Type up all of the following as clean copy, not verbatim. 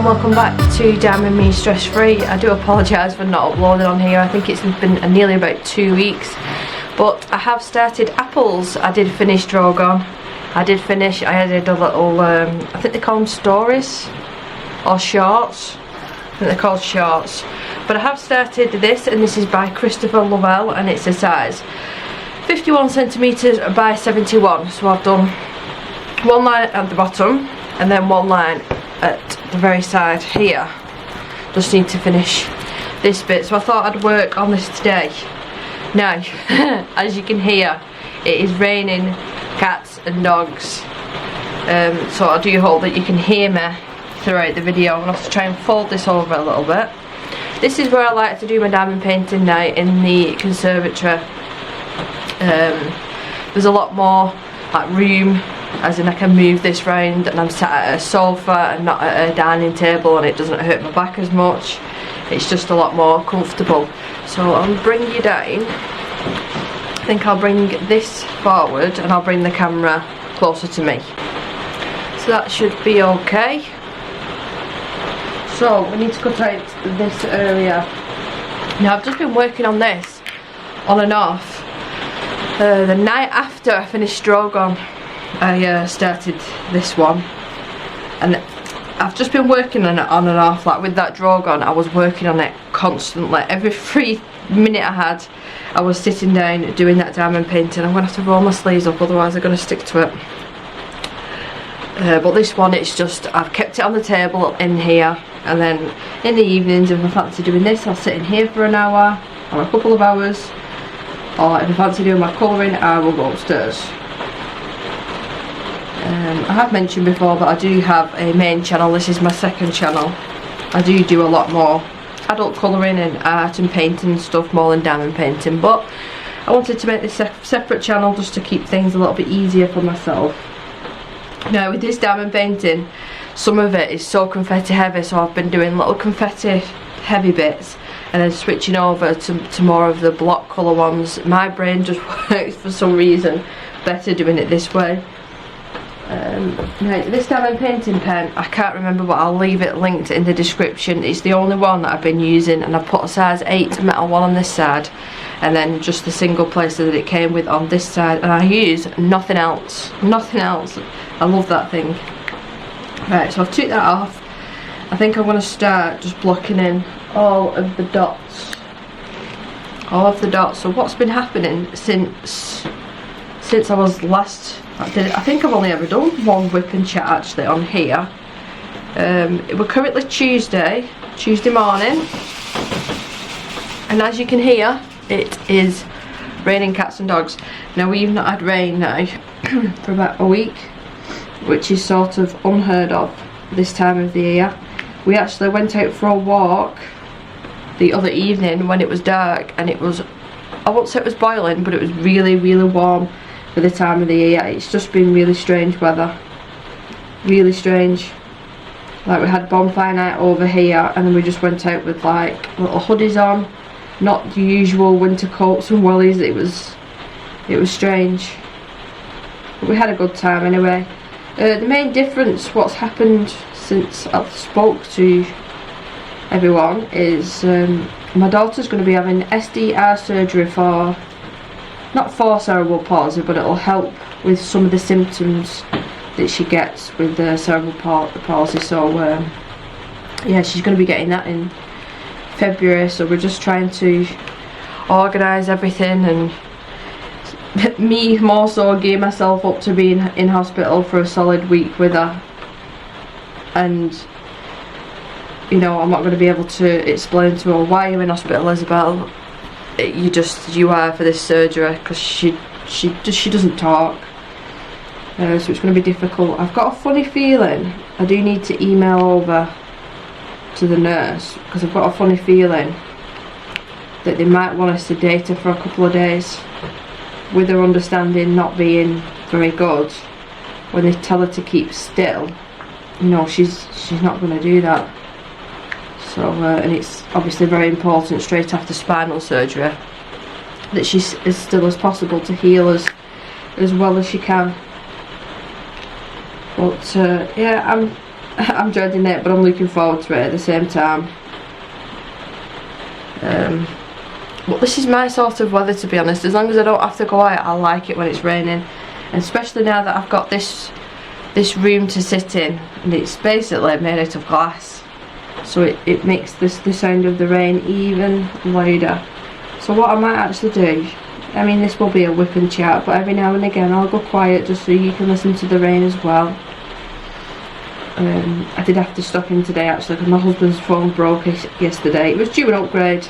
and welcome back to Diamond Me Stress Free. I do apologise for not uploading on here. I think it's been nearly about 2 weeks, but I have started apples. I did finish Drogon. I did finish. I added a little I think they call them stories or shorts. I think they're called shorts. But I have started this, and this is by Christopher Lovell, and it's a size 51 centimetres by 71. So I've done one line at the bottom and then one line at the very side here. Just need to finish this bit, so I thought I'd work on this today. Now as you can hear, it is raining cats and dogs, so I do hope that you can hear me throughout the video. I'm going to have to try and fold this over a little bit. This is where I like to do my diamond painting now, in the conservatory. There's a lot more like room, as in I can move this round, and I'm sat at a sofa and not at a dining table, and it doesn't hurt my back as much. It's just a lot more comfortable. So I'll bring you down. I think I'll bring this forward and I'll bring the camera closer to me. So that should be okay. So we need to cut out this area. Now I've just been working on this on and off. The night after I finished Drogon, I started this one, and I've just been working on it on and off. Like with that Drogon, I was working on it constantly. Every 3 minutes I had, I was sitting down doing that diamond painting. I'm going to have to roll my sleeves up, otherwise they're going to stick to it. But this one, it's just, I've kept it on the table in here, and then in the evenings, if I fancy doing this, I'll sit in here for an hour or a couple of hours, or if I fancy doing my colouring, I will go upstairs. I have mentioned before that I do have a main channel. This is my second channel. I do a lot more adult colouring and art and painting stuff, more than diamond painting, but I wanted to make this a separate channel just to keep things a little bit easier for myself. Now with this diamond painting, some of it is so confetti heavy, so I've been doing little confetti heavy bits and then switching over to more of the block colour ones. My brain just works for some reason better doing it this way. Now this diamond painting pen, I can't remember, but I'll leave it linked in the description. It's the only one that I've been using, and I put a size 8 metal one on this side, and then just the single placer that it came with on this side, and I use nothing else. Nothing else. I love that thing. Right, so I've took that off. I think I'm going to start just blocking in all of the dots. All of the dots. So what's been happening since I was last, I think I've only ever done one WIP and chat actually on here. We're currently Tuesday morning, and as you can hear, it is raining cats and dogs. Now we've not had rain now for about a week, which is sort of unheard of this time of the year. We actually went out for a walk the other evening when it was dark, and it was, I won't say it was boiling, but it was really, really warm for the time of the year. It's just been really strange weather. Really strange. Like we had bonfire night over here, and then we just went out with like little hoodies on, not the usual winter coats and wellies. It was strange. But we had a good time anyway. The main difference, what's happened since I've spoke to everyone, is my daughter's going to be having SDR surgery for, not for cerebral palsy, but it'll help with some of the symptoms that she gets with the cerebral palsy. So yeah, she's going to be getting that in February, so we're just trying to organise everything, and me more so gear myself up to being in hospital for a solid week with her. And you know, I'm not going to be able to explain to her why you're in hospital, Isabel. You are for this surgery, because she doesn't talk. So it's going to be difficult. I've got a funny feeling I do need to email over to the nurse, because I've got a funny feeling that they might want us to sedate her for a couple of days, with her understanding not being very good. When they tell her to keep still, you know, she's not going to do that. So and it's obviously very important straight after spinal surgery that she's as still as possible to heal as well as she can. But yeah, I'm dreading it, but I'm looking forward to it at the same time. But this is my sort of weather, to be honest. As long as I don't have to go out, I like it when it's raining. And especially now that I've got this room to sit in, and it's basically made out of glass, so it makes the sound of the rain even louder. So what I might actually do, I mean, this will be a whip and chat, but every now and again I'll go quiet just so you can listen to the rain as well. I did have to stop in today actually because my husband's phone broke yesterday. It was due an upgrade,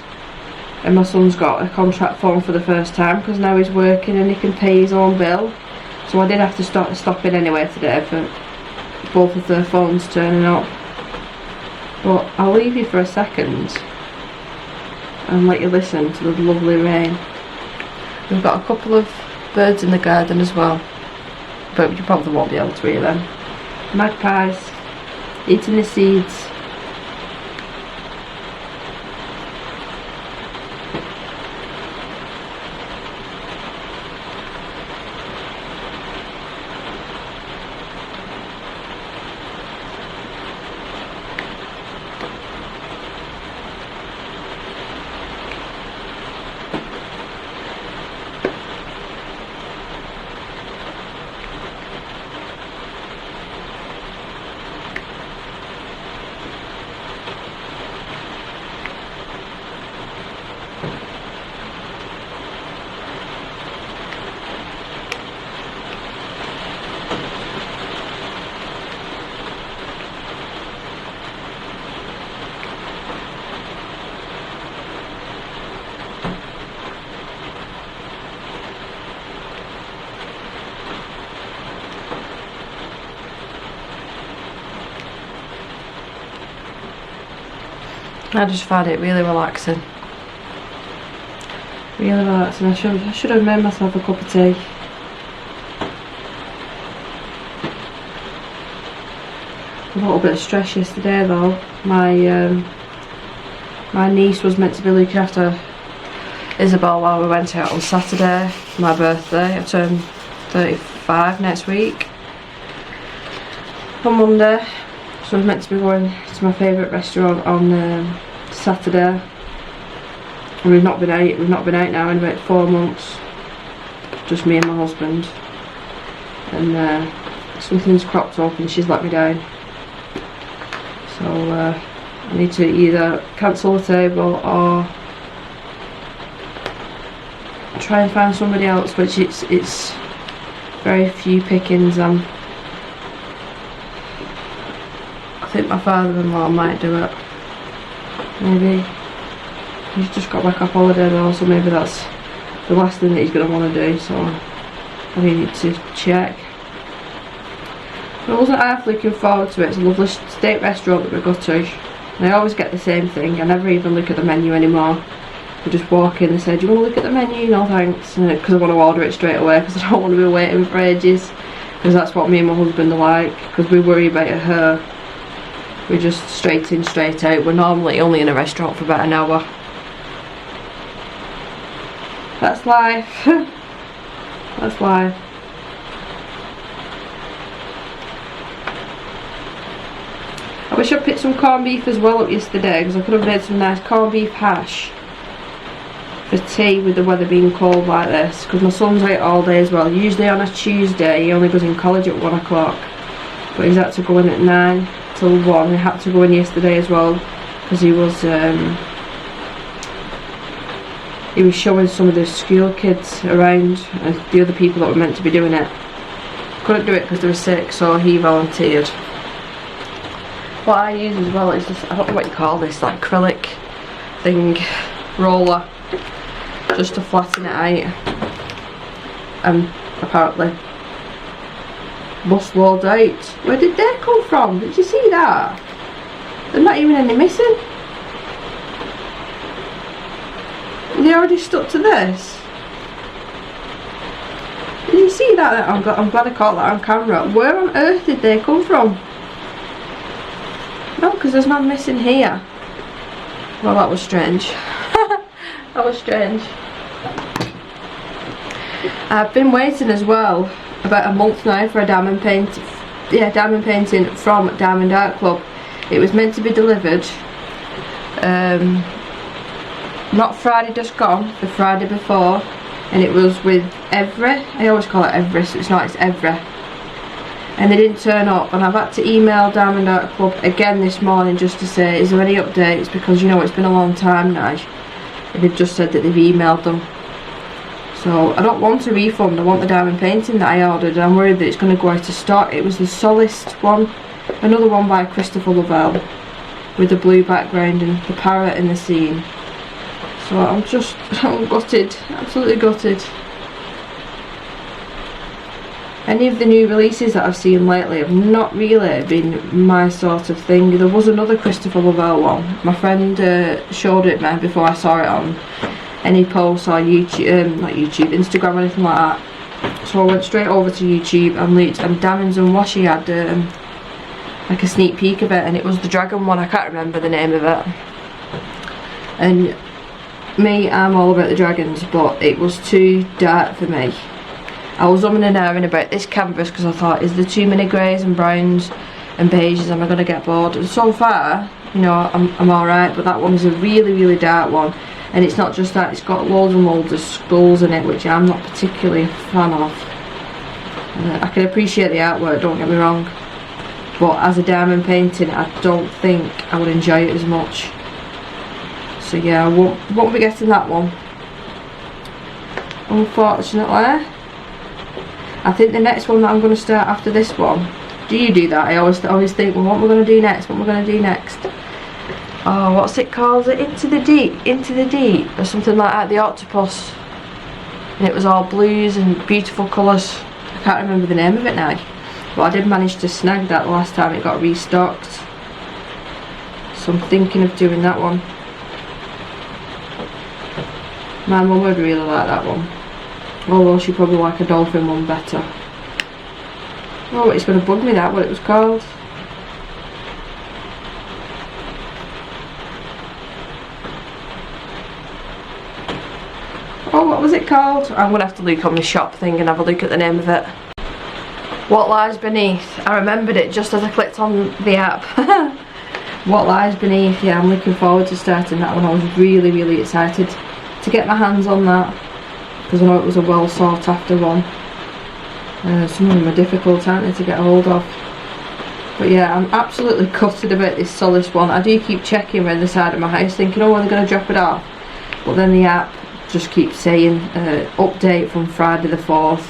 and my son's got a contract phone for the first time because now he's working and he can pay his own bill. So I did have to stop in anyway today for both of their phones turning up. But I'll leave you for a second and let you listen to the lovely rain. We've got a couple of birds in the garden as well, but you probably won't be able to hear them. Magpies eating the seeds. I just found it really relaxing. Really relaxing. I should have made myself a cup of tea. A little bit of stress yesterday though. My niece was meant to be looking after Isabel while we went out on Saturday, my birthday. I turn 35 next week. On Monday. So I was meant to be going to my favourite restaurant on Saturday, and we've not been out now in about 4 months, just me and my husband, and something's cropped up and she's let me down, so I need to either cancel the table or try and find somebody else, which it's very few pickings. I think my father-in-law might do it. Maybe. He's just got back off holiday though, so maybe that's the last thing that he's going to want to do, so I need to check. But I wasn't half looking forward to it. It's a lovely steak restaurant that we go to. And I always get the same thing. I never even look at the menu anymore. I just walk in and say, do you want to look at the menu? No thanks. Because I want to order it straight away because I don't want to be waiting for ages. Because that's what me and my husband are like. Because we worry about her. We're just straight in, straight out. We're normally only in a restaurant for about an hour. That's life. That's life. I wish I'd picked some corned beef as well up yesterday, because I could have made some nice corned beef hash for tea with the weather being cold like this, because my son's out all day as well. Usually on a Tuesday he only goes in college at 1 o'clock, but he's had to go in at 9 till 1. He had to go in yesterday as well because he was showing some of the school kids around and the other people that were meant to be doing it. Couldn't do it because they were sick, so he volunteered. What I use as well is this, I don't know what you call this, like acrylic thing, roller, just to flatten it out, and apparently bus loads out. Where did they come from? Did you see that? There's not even any missing. They already stuck to this. Did you see that? I'm glad I caught that on camera. Where on earth did they come from? No, because there's none missing here. Well, that was strange. That was strange. I've been waiting as well about a month now for a diamond paint yeah, diamond painting from Diamond Art Club. It was meant to be delivered not Friday just gone, the Friday before, and it was with Every. I always call it Everest, it's not, it's Every. And they didn't turn up, and I've had to email Diamond Art Club again this morning just to say, is there any updates, because you know it's been a long time now. And they've just said that they've emailed them. So I don't want a refund, I want the diamond painting that I ordered, and I'm worried that it's going to go out of stock. It was the Solist one, another one by Christopher Lovell, with the blue background and the parrot in the scene. So I'm gutted, absolutely gutted. Any of the new releases that I've seen lately have not really been my sort of thing. There was another Christopher Lovell one. My friend showed it me before I saw it on any posts or YouTube, not YouTube, Instagram or anything like that. So I went straight over to YouTube and looked, and Diamonds and Washi had like a sneak peek of it, and it was the dragon one. I can't remember the name of it. And me, I'm all about the dragons, but it was too dark for me. I was umming and ahhing about this canvas because I thought, is there too many greys and browns and beiges? Am I going to get bored? And so far, you know, I'm alright, but that one is a really, really dark one. And it's not just that, it's got loads and loads of skulls in it, which I'm not particularly a fan of. I can appreciate the artwork, don't get me wrong, but as a diamond painting, I don't think I would enjoy it as much. So yeah, I won't be getting that one, unfortunately. I think the next one that I'm going to start after this one, do you do that? I always think, well, what am I going to do next? What am I going to do next? Oh, what's it called? Into the Deep, or something like that, the octopus. And it was all blues and beautiful colours. I can't remember the name of it now, but I did manage to snag that the last time it got restocked. So I'm thinking of doing that one. My mum would really like that one, although she'd probably like a dolphin one better. Oh, it's going to bug me that, what it was called. Oh, what was it called? I'm going to have to look on my shop thing and have a look at the name of it. What Lies Beneath. I remembered it just as I clicked on the app. What Lies Beneath, yeah, I'm looking forward to starting that one. I was really, really excited to get my hands on that, because I know it was a well sought after one. Some of them are difficult, aren't they, to get a hold of. But yeah, I'm absolutely gutted about this Solist one. I do keep checking around the side of my house thinking, oh, are they going to drop it off? But then the app just keeps saying update from Friday the 4th.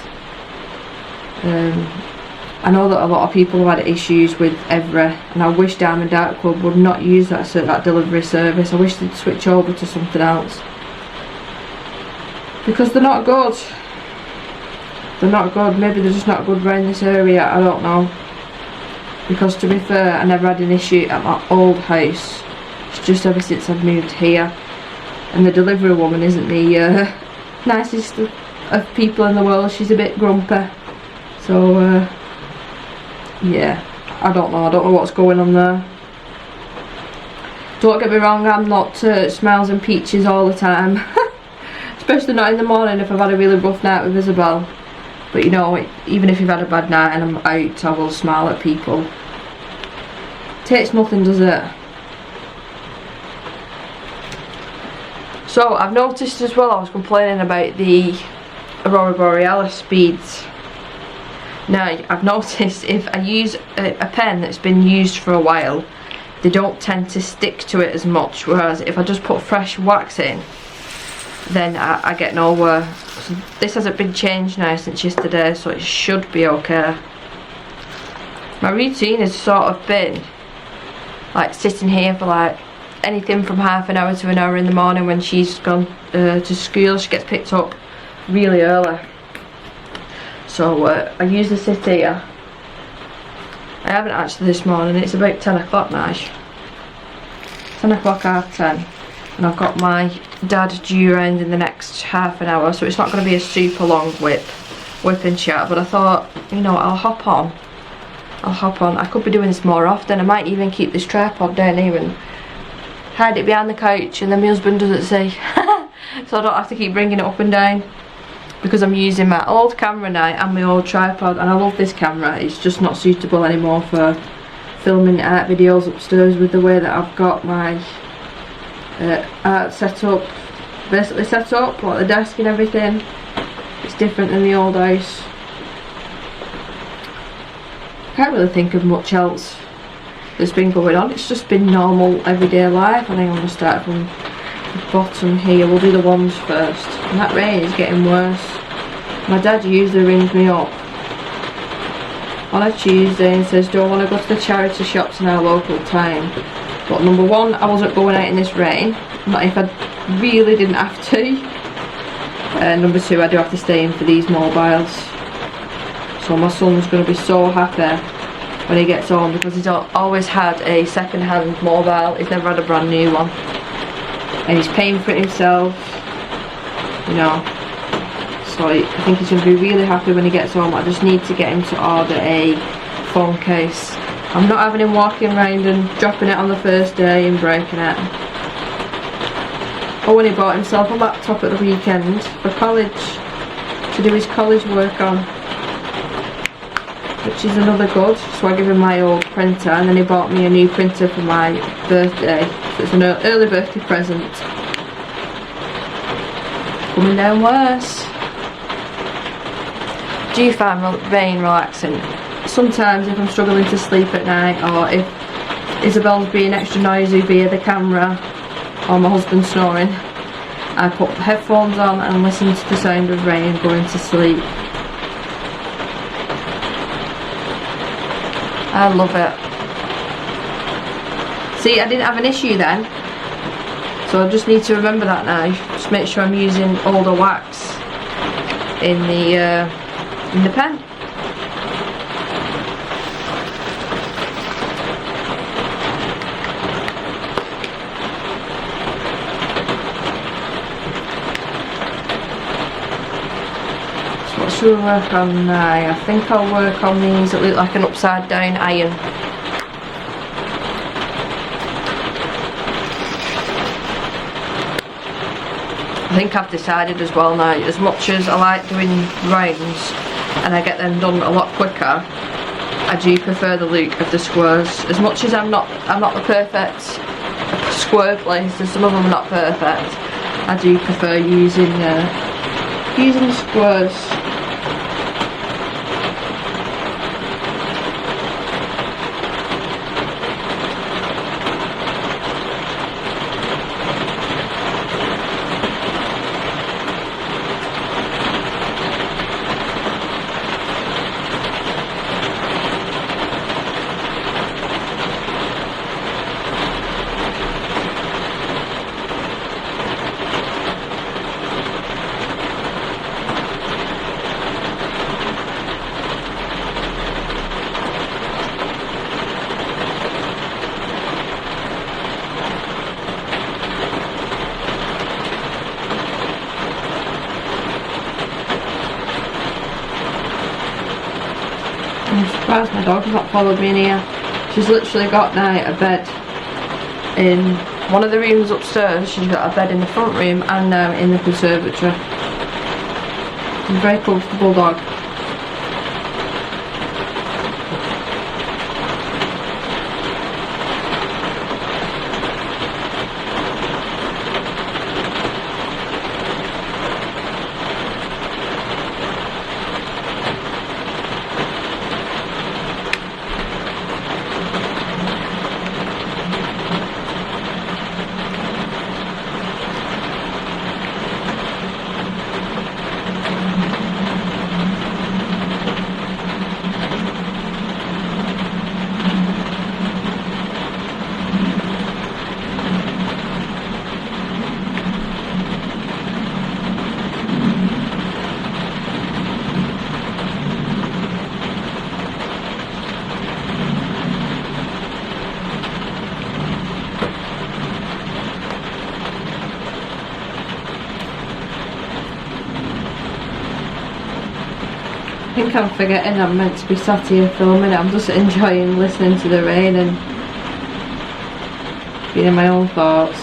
I know that a lot of people have had issues with Every, and I wish Diamond Art Club would not use that delivery service. I wish they'd switch over to something else, because they're not good. They're not good. Maybe they're just not good around this area, I don't know. Because to be fair, I never had an issue at my old house. It's just ever since I've moved here. And the delivery woman isn't the nicest of people in the world. She's a bit grumpy. So yeah, I don't know what's going on there. Don't get me wrong, I'm not smiles and peaches all the time. Especially not in the morning if I've had a really rough night with Isabel. But you know, even if you've had a bad night and I'm out, I will smile at people. Takes nothing, does it? So I've noticed as well, I was complaining about the Aurora Borealis beads. Now I've noticed if I use a pen that's been used for a while, they don't tend to stick to it as much, whereas if I just put fresh wax in, then I get nowhere. So this hasn't been changed now since yesterday, so it should be okay. My routine has sort of been like sitting here for like anything from half an hour to an hour in the morning. When she's gone to school, she gets picked up really early, so I usually sit here. I haven't actually this morning, it's about 10 o'clock now, 10 o'clock, half 10, and I've got my dad due around in the next half an hour, so it's not going to be a super long whip and chat. But I thought, you know, I'll hop on. I could be doing this more often. I might even keep this tripod down here and hide it behind the couch, and then my husband doesn't see. So I don't have to keep bringing it up and down. because I'm using my old camera now and my old tripod, and I love this camera. It's just not suitable anymore for filming art videos upstairs with the way that I've got my art set up, basically set up, like the desk and everything. It's different than the old house. Can't really think of much else that's been going on. It's just been normal everyday life. I think I'm going to start from the bottom here. We'll do the ones first. And that rain is getting worse. My dad usually rings me up on a Tuesday and says, do I want to go to the charity shops in our local town? But number one, I wasn't going out in this rain, not if I really didn't have to. And number two, I do have to stay in for these mobiles. So my son's going to be so happy when he gets home, because he's always had a second-hand mobile. He's never had a brand new one, and he's paying for it himself, you know. So I think he's going to be really happy when he gets home. I just need to get him to order a phone case. I'm not having him walking around and dropping it on the first day and breaking it. Oh, when he bought himself a laptop at the weekend for college, to do his college work on, which is another good. So I give him my old printer, and then he bought me a new printer for my birthday. So it's an early birthday present. Coming down worse. Do you find rain relaxing? Sometimes if I'm struggling to sleep at night, or if Isabel's being extra noisy via the camera, or my husband snoring, I put headphones on and listen to the sound of rain going to sleep. I love it. See, I didn't have an issue then, so I just need to remember that now. Just make sure I'm using all the wax in the pen. So what should we work on now? I think I'll work on these that look like an upside down iron. I think I've decided as well now, as much as I like doing rounds and I get them done a lot quicker, I do prefer the look of the squares. As much as I'm not the perfect square placer, some of them are not perfect, I do prefer using the squares. I'm surprised my dog's not followed me in here. She's literally got now a bed in one of the rooms upstairs. She's got a bed in the front room and now in the conservatory. She's a very comfortable dog. I think I'm forgetting I'm meant to be sat here filming it. I'm just enjoying listening to the rain and being in my own thoughts.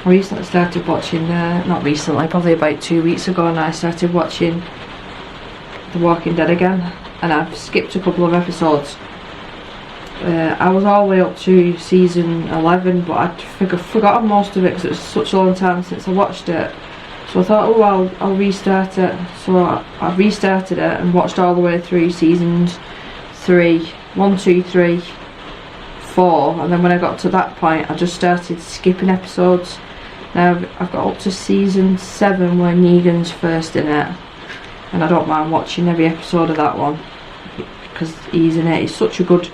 I recently started watching, not recently, probably about 2 weeks ago, and I started watching The Walking Dead again, and I've skipped a couple of episodes. I was all the way up to season 11, but I'd forgotten most of it because it was such a long time since I watched it. So I thought, oh, I'll restart it. So I restarted it and watched all the way through seasons 1, 2, 3, 4, and then when I got to that point, I just started skipping episodes. Now I've got up to season 7 where Negan's first in it, and I don't mind watching every episode of that one because he's in it. He's such a good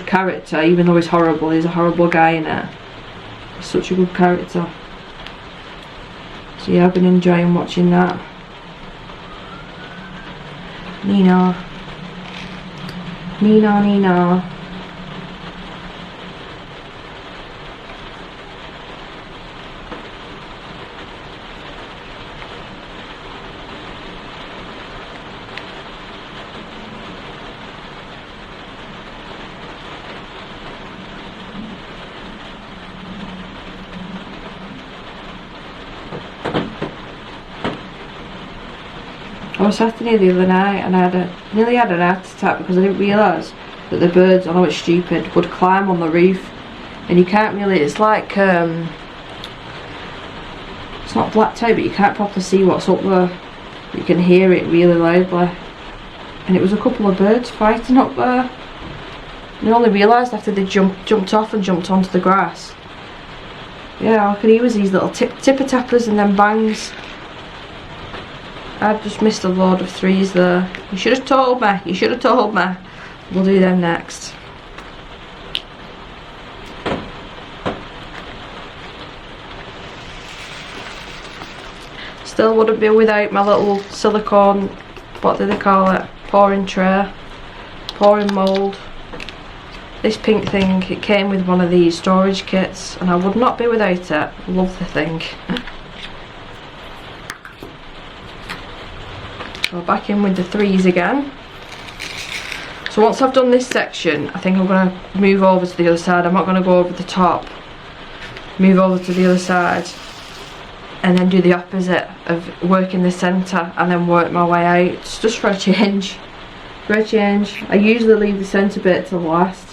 character, even though he's horrible. He's a horrible guy in it. He's such a good character. So yeah, I've been enjoying watching that. Nina. I was sat in here the other night and I nearly had an heart attack because I didn't realise that the birds, I know it's stupid, would climb on the roof, and you can't really, it's like, it's not blacked out, but you can't properly see what's up there. You can hear it really loudly, and it was a couple of birds fighting up there. And I only realised after they jumped off and jumped onto the grass. Yeah, all I could hear was these little tipper-tappers and then bangs. I've just missed a load of 3s there. You should have told me. You should have told me. We'll do them next. Still wouldn't be without my little silicone, what do they call it? Pouring tray. Pouring mould. This pink thing, it came with one of these storage kits, and I would not be without it. Love the thing. So back in with the 3s again. So once I've done this section, I think I'm going to move over to the other side. I'm not going to go over the top. Move over to the other side and then do the opposite of work in the centre and then work my way out. It's just for a change. For a change. I usually leave the centre bit till last.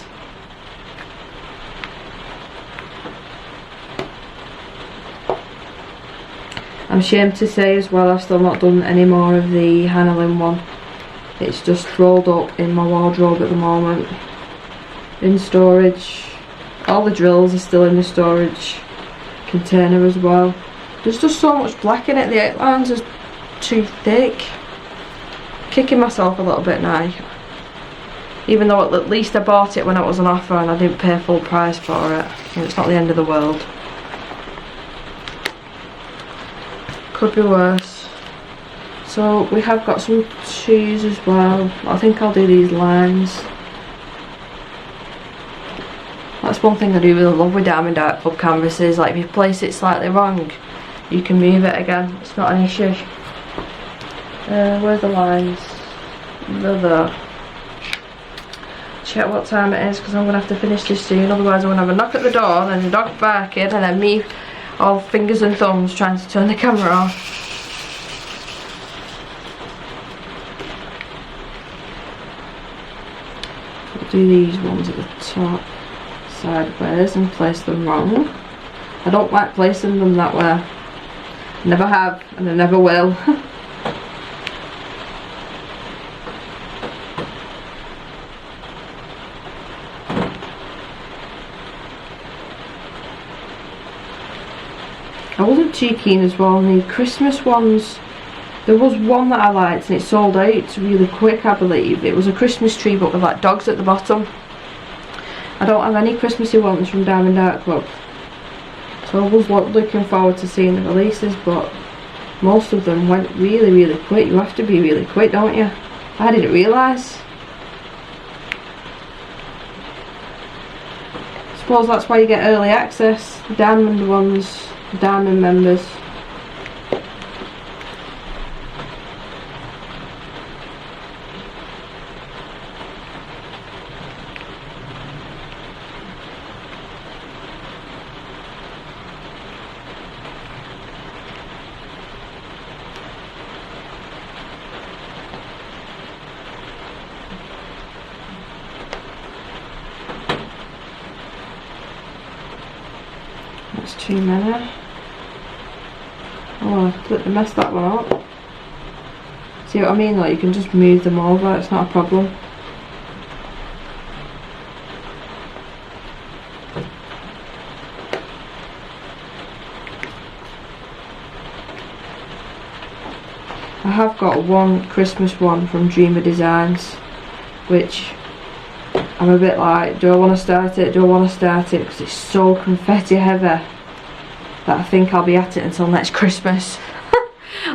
I'm ashamed to say as well, I've still not done any more of the Hanelin one. It's just rolled up in my wardrobe at the moment. In storage. All the drills are still in the storage container as well. There's just so much black in it, the outlines are too thick. Kicking myself a little bit now. Even though at least I bought it when it was on offer and I didn't pay full price for it. And it's not the end of the world. Could be worse. So we have got some 2s as well. I think I'll do these lines. That's one thing I do really love with Diamond Art Club canvases. Like if you place it slightly wrong, you can move it again. It's not an issue. Where's the lines? They're there. Check what time it is because I'm going to have to finish this soon. Otherwise I'm going to have a knock at the door and then the dog barking and then me all fingers and thumbs trying to turn the camera off. We'll do these ones at the top sideways and place them wrong. I don't like placing them that way. Never have and I never will. I wasn't too keen as well on the Christmas ones. There was one that I liked and it sold out really quick, I believe. It was a Christmas tree but with like dogs at the bottom. I don't have any Christmassy ones from Diamond Art Club. So I was looking forward to seeing the releases, but most of them went really quick. You have to be really quick, don't you? I didn't realise. I suppose that's why you get early access. The Diamond ones. Diamond members. too many. Oh, I messed that one up. See what I mean? Like, you can just move them over, it's not a problem. I have got one Christmas one from Dreamer Designs, which I'm a bit like, do I want to start it? Do I want to start it? Because it's so confetti heavy that I think I'll be at it until next Christmas.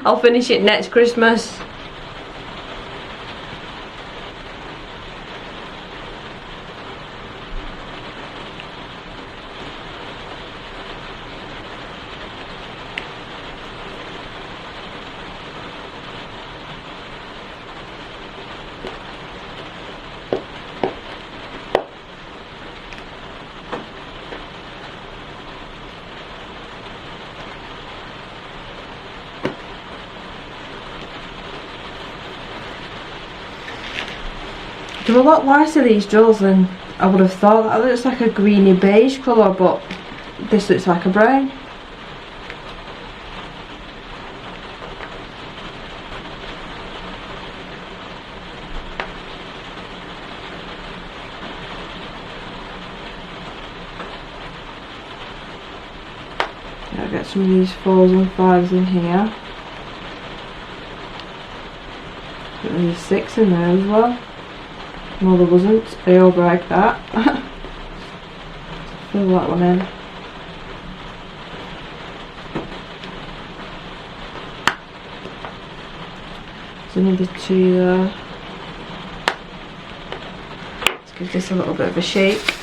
I'll finish it next Christmas. They're a lot lighter, these drills, than I would have thought. That looks like a greeny beige colour, but this looks like a brown. I'll get some of these 4s and 5s in here. There's 6 in there as well. No, there wasn't. I overbragged that. Fill that one in. There's another 2 there. Let's give this a little bit of a shake.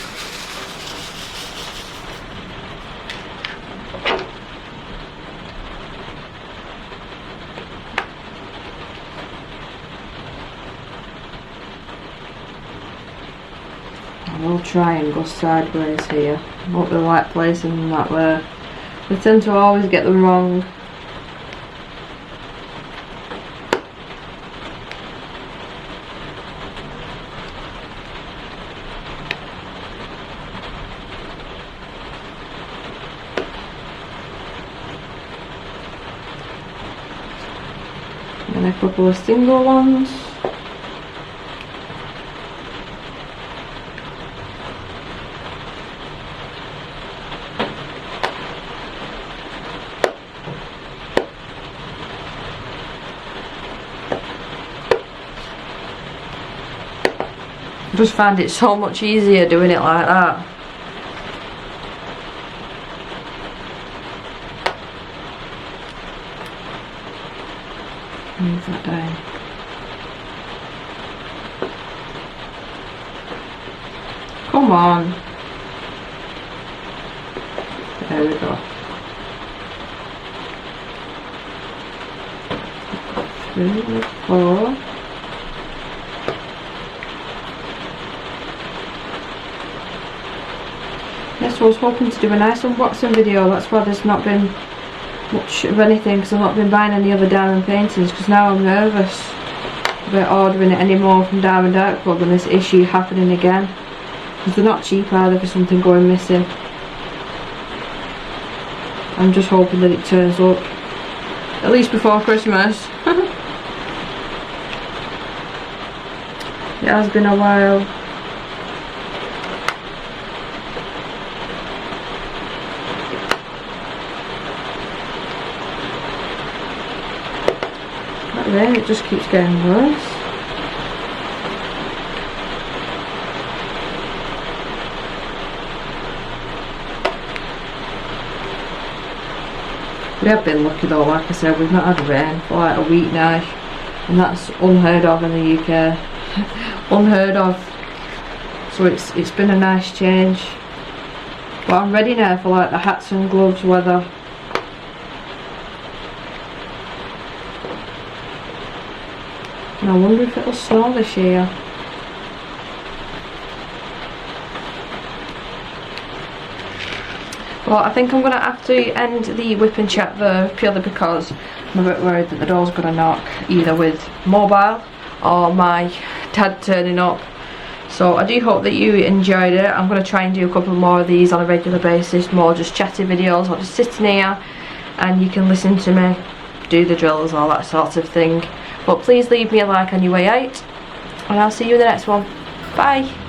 I will try and go sideways here. I won't be like placing them that way. I tend to always get them wrong. And a couple of single ones. I just find it so much easier doing it like that. Move that down. Come on. There we go. 3, 4. Yes, I was hoping to do a nice unboxing video. That's why there's not been much of anything, because I've not been buying any other diamond paintings, because now I'm nervous about ordering it anymore from Diamond Art Club and this issue happening again, because they're not cheap either for something going missing. I'm just hoping that it turns up at least before Christmas. It has been a while. Then it just keeps getting worse. We have been lucky though, like I said, we've not had rain for like a week now, and that's unheard of in the UK. Unheard of. So it's been a nice change. But I'm ready now for like the hats and gloves weather. And I wonder if it'll snow this year. Well, I think I'm going to have to end the whip and chat there, purely because I'm a bit worried that the door's going to knock, either with mobile or my dad turning up. So I do hope that you enjoyed it. I'm going to try and do a couple more of these on a regular basis, more just chatty videos, or just sitting here and you can listen to me do the drills, all that sort of thing. But please leave me a like on your way out, and I'll see you in the next one. Bye.